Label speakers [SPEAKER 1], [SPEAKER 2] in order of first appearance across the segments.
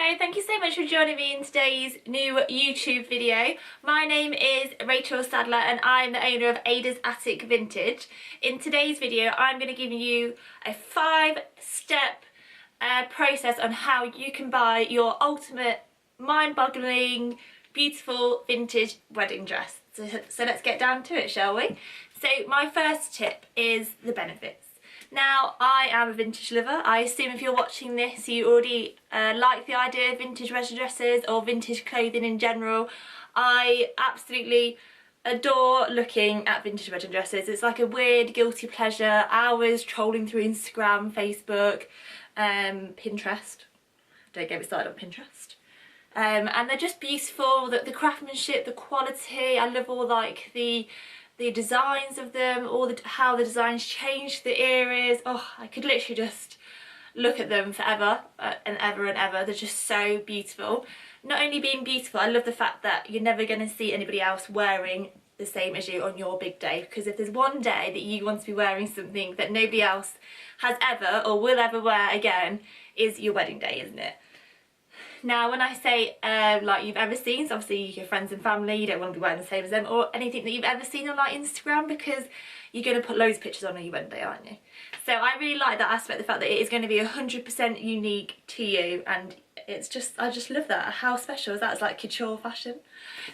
[SPEAKER 1] Hello, thank you so much for joining me in today's new YouTube video. My name is Rachael Sadler and I'm the owner of Ada's Attic Vintage. In today's video I'm going to give you a 5-step process on how you can buy your ultimate mind-boggling beautiful vintage wedding dress. So let's get down to it, shall we? So my first tip is the benefits. Now, I am a vintage lover. I assume if you're watching this you already like the idea of vintage wedding dresses or vintage clothing in general. I absolutely adore looking at vintage wedding dresses. It's like a weird guilty pleasure, hours trolling through Instagram, Facebook, Pinterest. Don't get me started on Pinterest. And they're just beautiful, the craftsmanship, the quality. I love all like the designs of them, how the designs change the eras. Oh, I could literally just look at them forever and ever and ever. They're just so beautiful. Not only being beautiful, I love the fact that you're never going to see anybody else wearing the same as you on your big day, because if there's one day that you want to be wearing something that nobody else has ever or will ever wear again, is your wedding day, isn't it? Now, when I say like you've ever seen, so obviously your friends and family, you don't want to be wearing the same as them, or anything that you've ever seen on like Instagram, because you're going to put loads of pictures on your wedding day, aren't you? So I really like that aspect, the fact that it is going to be 100% unique to you, and it's just, I just love that. How special is that? It's like couture fashion.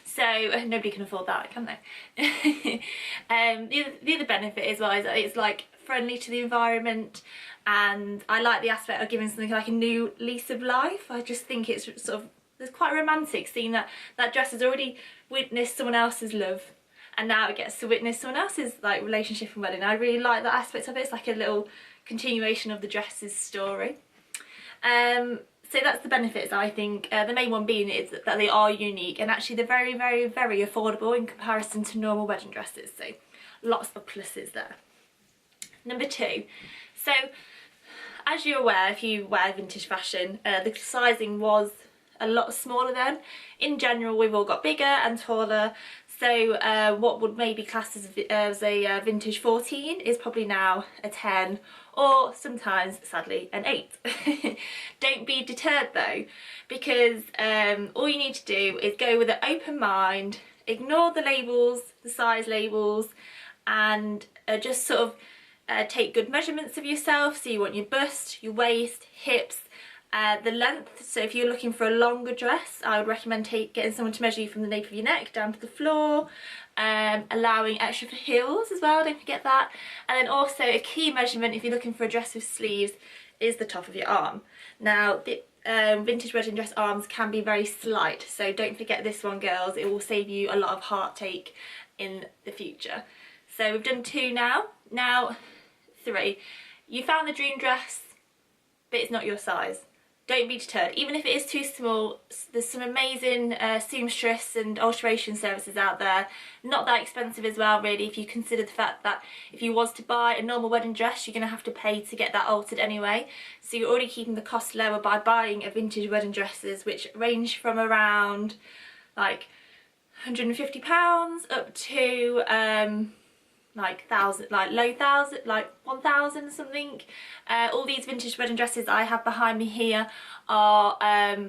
[SPEAKER 1] So nobody can afford that, can they? The other benefit as well is that it's like friendly to the environment, and I like the aspect of giving something like a new lease of life. I just think it's sort of, it's quite romantic seeing that that dress has already witnessed someone else's love and now it gets to witness someone else's like relationship and wedding. I really like that aspect of it. It's like a little continuation of the dress's story. So that's the benefits, I think. The main one being is that they are unique, and actually they're very, very, very affordable in comparison to normal wedding dresses. So lots of pluses there. Number 2. So as you're aware, if you wear vintage fashion, the sizing was a lot smaller then. In general, we've all got bigger and taller. So what would maybe class as a vintage 14 is probably now a 10, or sometimes, sadly, an 8. Don't be deterred though, because all you need to do is go with an open mind, ignore the labels, the size labels, and just sort of take good measurements of yourself. So you want your bust, your waist, hips, the length. So if you're looking for a longer dress, I would recommend getting someone to measure you from the nape of your neck down to the floor, allowing extra for heels as well, don't forget that. And then also a key measurement if you're looking for a dress with sleeves is the top of your arm. Now the vintage wedding dress arms can be very slight, so don't forget this one, girls. It will save you a lot of heartache in the future. So we've done 2 now. Now 3. You found the dream dress, but it's not your size. Don't be deterred. Even if it is too small, there's some amazing seamstress and alteration services out there. Not that expensive as well, really, if you consider the fact that if you was to buy a normal wedding dress, you're going to have to pay to get that altered anyway. So you're already keeping the cost lower by buying a vintage wedding dresses, which range from around like £150 up to like low thousand, like 1,000 something. All these vintage wedding dresses I have behind me here are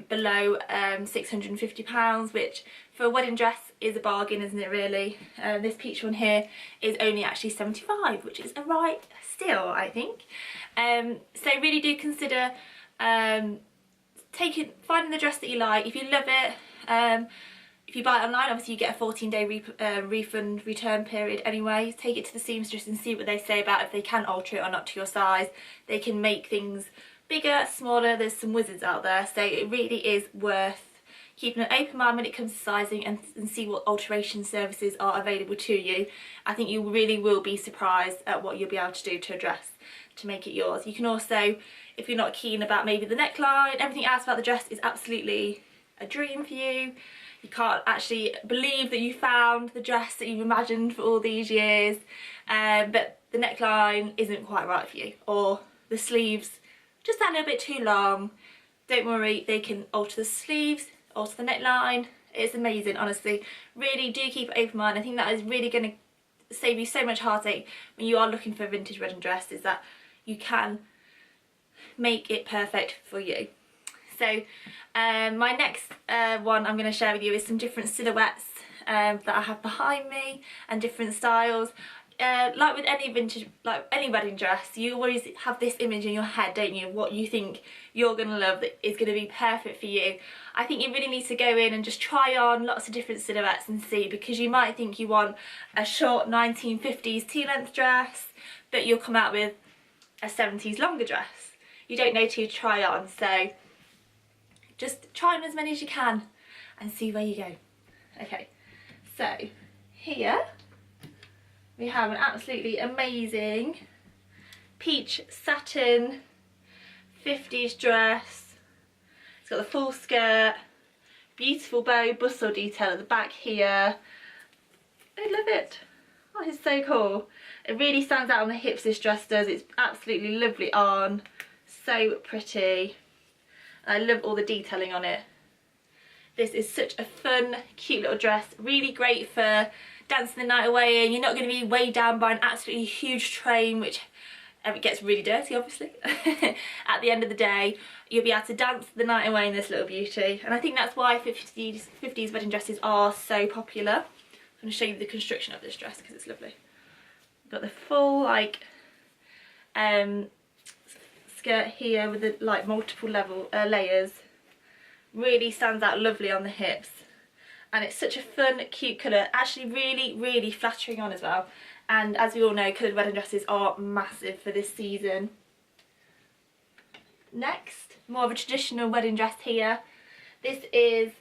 [SPEAKER 1] below £650, which for a wedding dress is a bargain, isn't it, really? This peach one here is only actually 75, which is a right steal, I think. So really do consider finding the dress that you like. If you love it, if you buy it online, obviously you get a 14-day refund return period anyway. Take it to the seamstress and see what they say about if they can alter it or not to your size. They can make things bigger, smaller. There's some wizards out there, so it really is worth keeping an open mind when it comes to sizing and see what alteration services are available to you. I think you really will be surprised at what you'll be able to do to a dress to make it yours. You can also, if you're not keen about maybe the neckline, everything else about the dress is absolutely a dream for you. You can't actually believe that you found the dress that you've imagined for all these years, but the neckline isn't quite right for you, or the sleeves just that little bit too long. Don't worry, they can alter the sleeves, alter the neckline. It's amazing, honestly. Really do keep an open mind. I think that is really going to save you so much heartache when you are looking for a vintage wedding dress, is that you can make it perfect for you. So my next one I'm going to share with you is some different silhouettes that I have behind me and different styles. Like with any vintage, like any wedding dress, you always have this image in your head, don't you, of what you think you're going to love that is going to be perfect for you. I think you really need to go in and just try on lots of different silhouettes and see, because you might think you want a short 1950s tea-length dress, but you'll come out with a 70s longer dress. You don't know till you try on, so just try on as many as you can and see where you go. Okay, so here we have an absolutely amazing peach satin 50s dress. It's got the full skirt, beautiful bow bustle detail at the back here. I love it. Oh, it's so cool. It really stands out on the hips, this dress does. It's absolutely lovely on, so pretty. I love all the detailing on it. This is such a fun, cute little dress. Really great for dancing the night away in. You're not going to be weighed down by an absolutely huge train, which it gets really dirty, obviously. At the end of the day, you'll be able to dance the night away in this little beauty. And I think that's why 50s wedding dresses are so popular. I'm going to show you the construction of this dress because it's lovely. Got the full like skirt here with the like multiple layers. Really stands out lovely on the hips, and it's such a fun, cute colour. Actually, really flattering on as well. And as we all know, coloured wedding dresses are massive for this season. Next, more of a traditional wedding dress here. This is,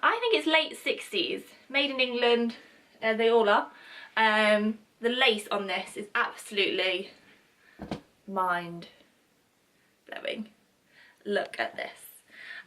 [SPEAKER 1] I think it's late 60s, made in England. They all are. The lace on this is absolutely mind blowing. Look at this.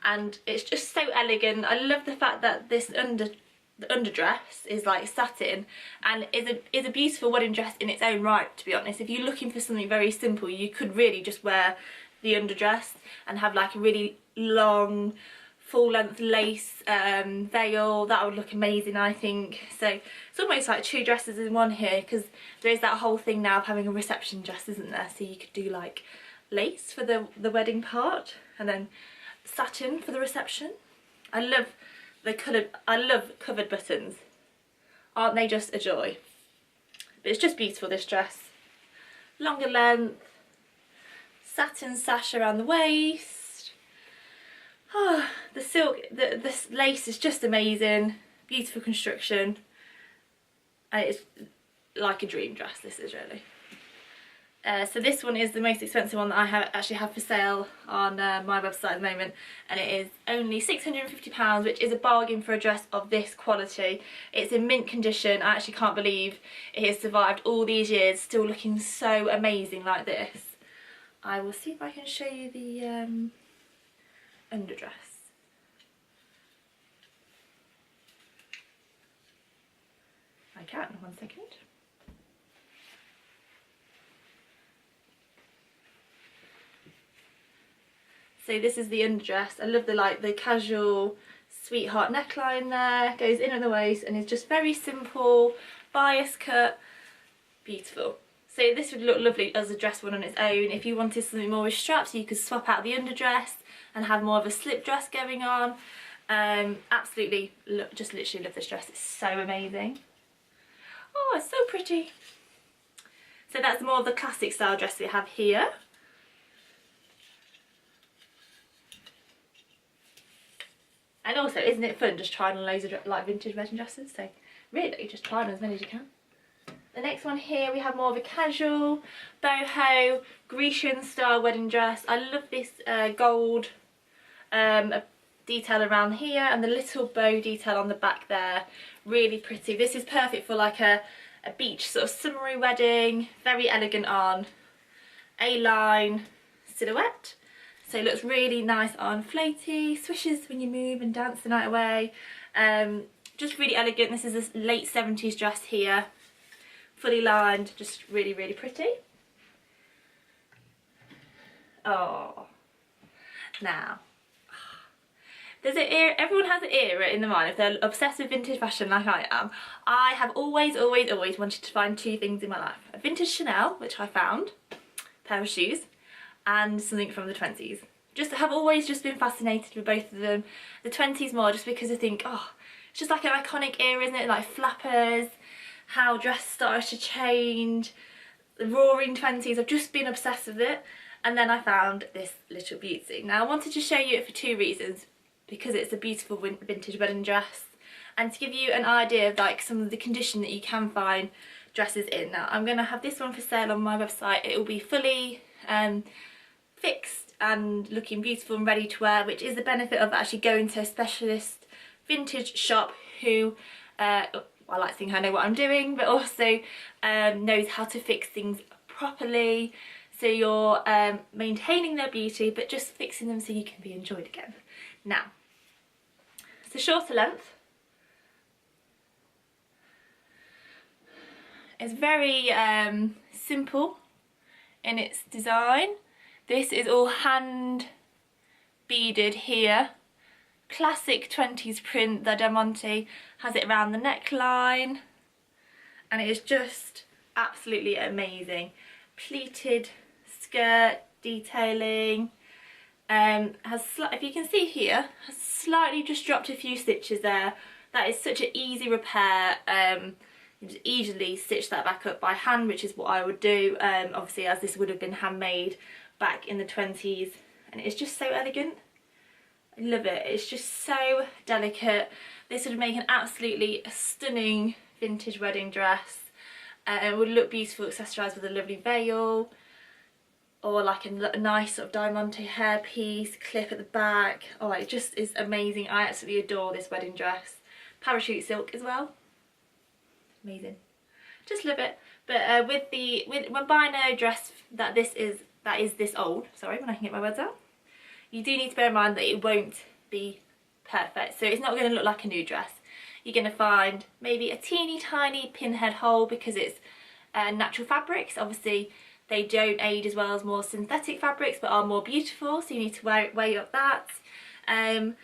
[SPEAKER 1] And it's just so elegant. I love the fact that this underdress is like satin and is a beautiful wedding dress in its own right, to be honest. If you're looking for something very simple, you could really just wear the underdress and have like a really long full length lace veil. That would look amazing, I think. So it's almost like two dresses in one here, because there is that whole thing now of having a reception dress, isn't there? So you could do like lace for the wedding part and then satin for the reception. I love the coloured, I love covered buttons. Aren't they just a joy? But it's just beautiful, this dress. Longer length, satin sash around the waist. Oh, the silk, this lace is just amazing. Beautiful construction. And it's like a dream dress, this is really. So this one is the most expensive one that I actually have for sale on my website at the moment, and it is only £650, which is a bargain for a dress of this quality. It's in mint condition. I actually can't believe it has survived all these years, still looking so amazing like this. I will see if I can show you the underdress. I can, 1 second. So this is the underdress. I love the casual sweetheart neckline there, goes in at the waist and is just very simple, bias cut, beautiful. So this would look lovely as a dress one on its own. If you wanted something more with straps, you could swap out the underdress and have more of a slip dress going on. Absolutely, just literally love this dress. It's so amazing. Oh, it's so pretty. So that's more of the classic style dress we have here. And also, isn't it fun just trying on loads of like vintage wedding dresses? So really, just try on as many as you can. The next one here, we have more of a casual boho Grecian style wedding dress. I love this gold detail around here and the little bow detail on the back there. Really pretty. This is perfect for like a beach sort of summery wedding. Very elegant on. A-line silhouette. So it looks really nice on floaty, swishes when you move and dance the night away. Just really elegant. This is a late 70s dress here. Fully lined, just really pretty. Oh, now. There's an era, everyone has an era in their mind if they're obsessed with vintage fashion like I am. I have always wanted to find two things in my life. A vintage Chanel, which I found, a pair of shoes, and something from the 20s. just have always just been fascinated with both of them. The 20s more just because I think, oh, it's just like an iconic era, isn't it? Like flappers, how dress started to change, the roaring 20s. I've just been obsessed with it. And then I found this little beauty. Now I wanted to show you it for two reasons. Because it's a beautiful vintage wedding dress, and to give you an idea of like some of the condition that you can find dresses in. Now I'm going to have this one for sale on my website. It will be fully fixed and looking beautiful and ready to wear, which is the benefit of actually going to a specialist vintage shop who I like to think I know what I'm doing, but also knows how to fix things properly, so you're maintaining their beauty but just fixing them so you can be enjoyed again. Now, it's a shorter length. It's very simple in its design. This is all hand beaded here. Classic 20s print. The diamante has it around the neckline, and it is just absolutely amazing. Pleated skirt detailing. If you can see here, has slightly just dropped a few stitches there. That is such an easy repair. You just easily stitch that back up by hand, which is what I would do, obviously, as this would have been handmade back in the 20s, and it's just so elegant. I love it. It's just so delicate. This would make an absolutely stunning vintage wedding dress. It would look beautiful accessorised with a lovely veil, or like a nice sort of diamante hairpiece, clip at the back. Oh, it just is amazing. I absolutely adore this wedding dress. Parachute silk as well. Amazing. Just love it. But when buying a dress that is this old, sorry, when I can get my words out, you do need to bear in mind that it won't be perfect. So it's not going to look like a new dress. You're going to find maybe a teeny tiny pinhead hole because it's natural fabrics. Obviously, they don't age as well as more synthetic fabrics, but are more beautiful, so you need to weigh up that. And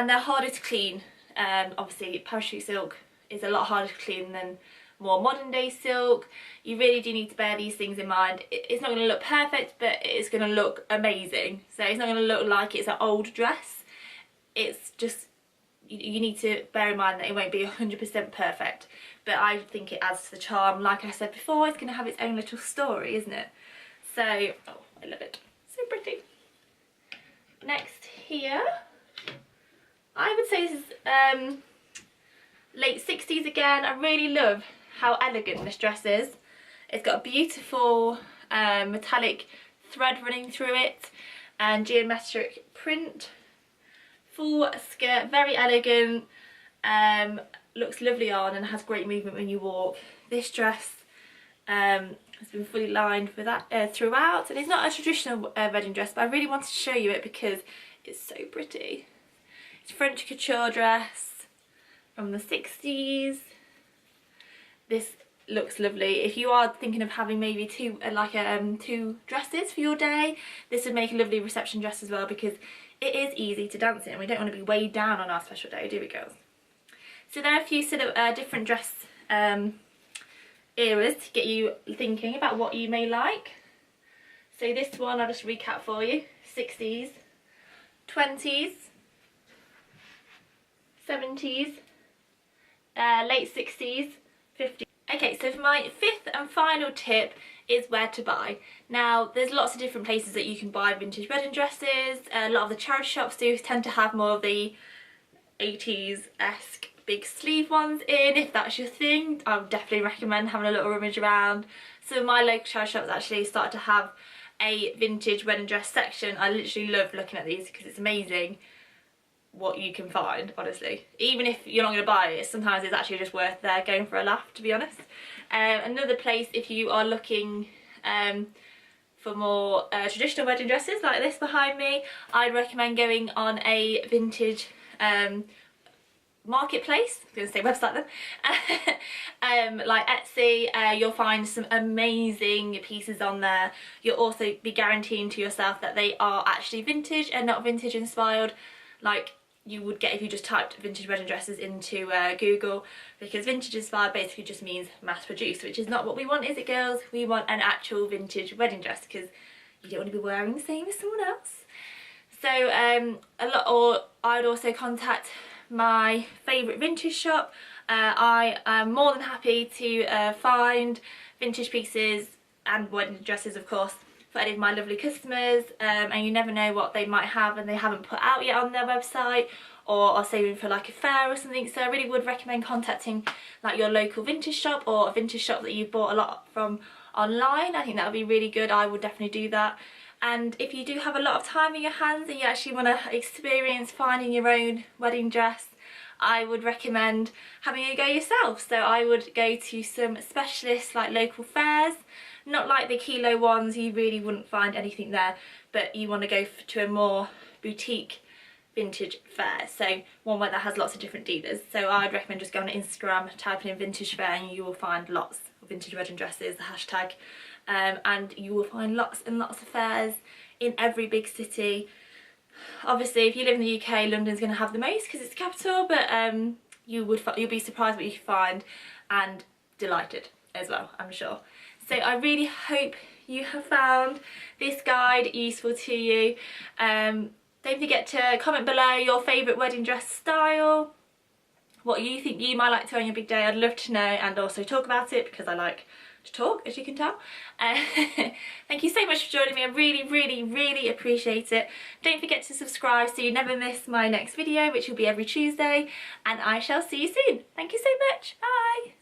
[SPEAKER 1] they're harder to clean. Obviously, parachute silk is a lot harder to clean than more modern day silk. You really do need to bear these things in mind. It's not going to look perfect, but it's going to look amazing. So it's not going to look like it's an old dress. It's just, you need to bear in mind that it won't be 100% perfect. But I think it adds to the charm. Like I said before, it's going to have its own little story, isn't it? So, oh, I love it. So pretty. Next here, I would say this is late 60s again. I really love how elegant this dress is. It's got a beautiful metallic thread running through it and geometric print. Full skirt, very elegant. Looks lovely on and has great movement when you walk. This dress has been fully lined with that throughout, and it's not a traditional wedding dress, but I really wanted to show you it because it's so pretty. It's a French couture dress from the 60s. This looks lovely. If you are thinking of having maybe two dresses for your day, this would make a lovely reception dress as well, because it is easy to dance in and we don't want to be weighed down on our special day, do we, girls? So there are a few sort of different dress eras to get you thinking about what you may like. So this one, I'll just recap for you. 60s, 20s, 70s, late 60s, 50s. Okay, so for my fifth and final tip is where to buy. Now, there's lots of different places that you can buy vintage wedding dresses. A lot of the charity shops do tend to have more of the 80s-esque big sleeve ones in. If that's your thing, I would definitely recommend having a little rummage around. So my local charity shops actually started to have a vintage wedding dress section. I literally love looking at these because it's amazing what you can find, honestly. Even if you're not going to buy it, sometimes it's actually just worth going for a laugh, to be honest. Another place, if you are looking for more traditional wedding dresses like this behind me, I'd recommend going on a vintage marketplace. I was going to say website then. Like Etsy. You'll find some amazing pieces on there. You'll also be guaranteeing to yourself that they are actually vintage and not vintage inspired, like you would get if you just typed vintage wedding dresses into Google, because vintage inspired basically just means mass produced, which is not what we want, is it, girls? We want an actual vintage wedding dress, because you don't want to be wearing the same as someone else. So I'd also contact my favourite vintage shop. I am more than happy to find vintage pieces and wedding dresses, of course, for any of my lovely customers, and you never know what they might have and they haven't put out yet on their website, or are saving for like a fair or something. So I really would recommend contacting like your local vintage shop or a vintage shop that you've bought a lot from online. I think that would be really good. I would definitely do that. And if you do have a lot of time in your hands and you actually want to experience finding your own wedding dress, I would recommend having a go yourself. So I would go to some specialist like local fairs, not like the kilo ones, you really wouldn't find anything there, but you want to go to a more boutique vintage fair, so one where that has lots of different dealers. So I'd recommend just going on Instagram, typing in vintage fair, and you will find lots of vintage wedding dresses, the hashtag, and you will find lots and lots of fairs in every big city. Obviously if you live in the UK, London's going to have the most because it's the capital, but you'll be surprised what you find and delighted as well, I'm sure. So I really hope you have found this guide useful to you. Don't forget to comment below your favourite wedding dress style, what you think you might like to wear on your big day. I'd love to know, and also talk about it because I like to talk, as you can tell. Thank you so much for joining me. I really appreciate it. Don't forget to subscribe so you never miss my next video, which will be every Tuesday, and I shall see you soon. Thank you so much. Bye.